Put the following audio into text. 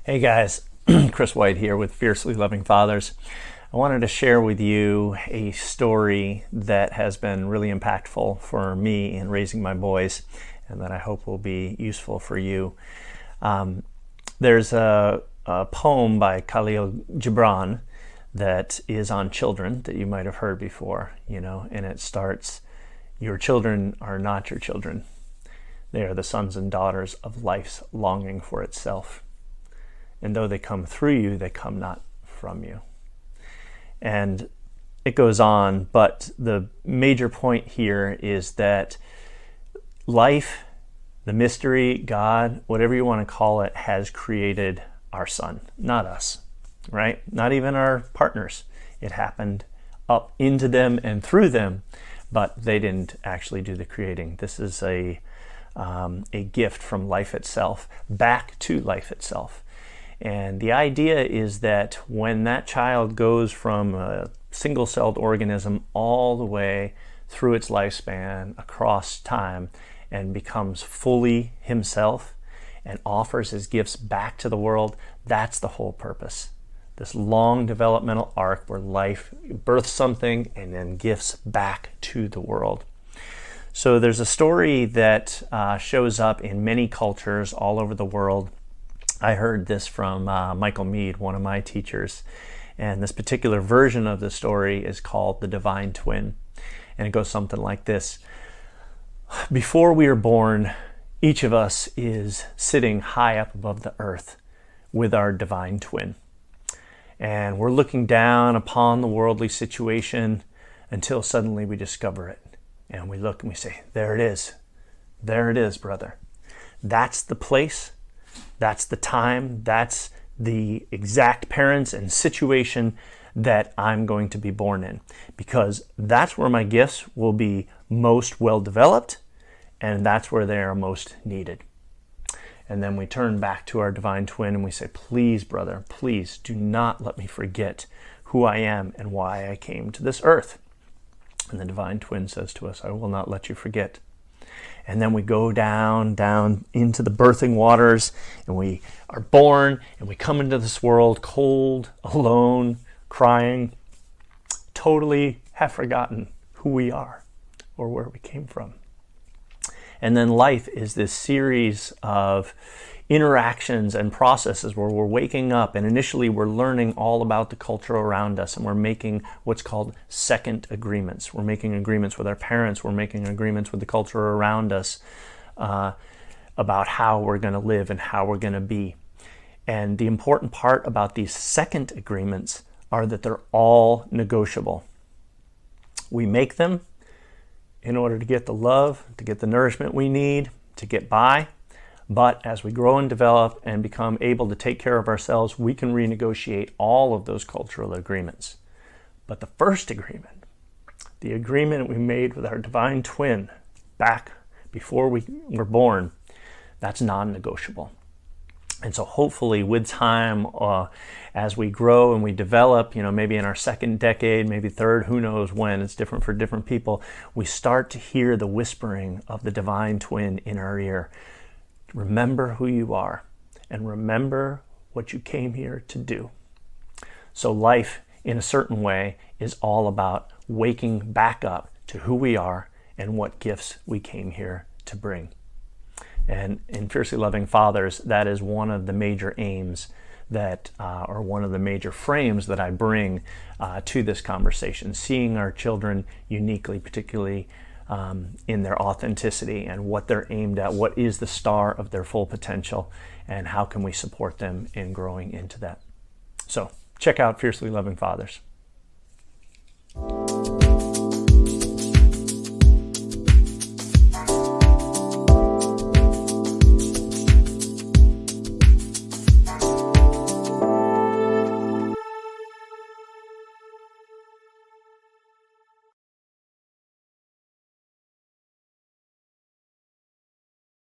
Hey guys, Chris White here with Fiercely Loving Fathers. I wanted to share with you a story that has been really impactful for me in raising my boys and that I hope will be useful for you. There's a poem by Khalil Gibran that is on children that you might have heard before, and it starts, "Your children are not your children. They are the sons and daughters of life's longing for itself. And though they come through you, they come not from you." And it goes on, but the major point here is that life, the mystery, God, whatever you want to call it, has created our son, not us, right? Not even our partners. It happened up into them and through them, but they didn't actually do the creating. This is a gift from life itself, back to life itself. And the idea is that when that child goes from a single-celled organism all the way through its lifespan, across time, and becomes fully himself and offers his gifts back to the world, that's the whole purpose. This long developmental arc where life births something and then gifts back to the world. So there's a story that shows up in many cultures all over the world. I heard this from Michael Meade, one of my teachers, and this particular version of the story is called The Divine Twin, and it goes something like this. Before we are born, each of us is sitting high up above the earth with our divine twin, and we're looking down upon the worldly situation until suddenly we discover it, and we look and we say, there it is, brother. That's the place. That's the time, that's the exact parents and situation that I'm going to be born in, because that's where my gifts will be most well developed, and that's where they are most needed. And then we turn back to our divine twin and we say, please, brother, please do not let me forget who I am and why I came to this earth. And the divine twin says to us, I will not let you forget. And then we go down into the birthing waters, and we are born, and we come into this world cold, alone, crying, totally have forgotten who we are or where we came from. And then life is this series of interactions and processes where we're waking up, and initially we're learning all about the culture around us, and we're making what's called second agreements. We're making agreements with our parents, we're making agreements with the culture around us about how we're going to live and how we're going to be. And the important part about these second agreements are that they're all negotiable. We make them in order to get the love, to get the nourishment we need, to get by. But as we grow and develop and become able to take care of ourselves, we can renegotiate all of those cultural agreements. But the first agreement, the agreement we made with our divine twin back before we were born, that's non-negotiable. And so hopefully with time, as we grow and we develop, maybe in our second decade, maybe third, who knows when, it's different for different people, we start to hear the whispering of the divine twin in our ear. Remember who you are, and remember what you came here to do. So life, in a certain way, is all about waking back up to who we are and what gifts we came here to bring. And in Fiercely Loving Fathers, that is one of the major aims that, or one of the major frames that I bring to this conversation, seeing our children uniquely, particularly in their authenticity and what they're aimed at, what is the star of their full potential, and how can we support them in growing into that. So check out Fiercely Loving Fathers.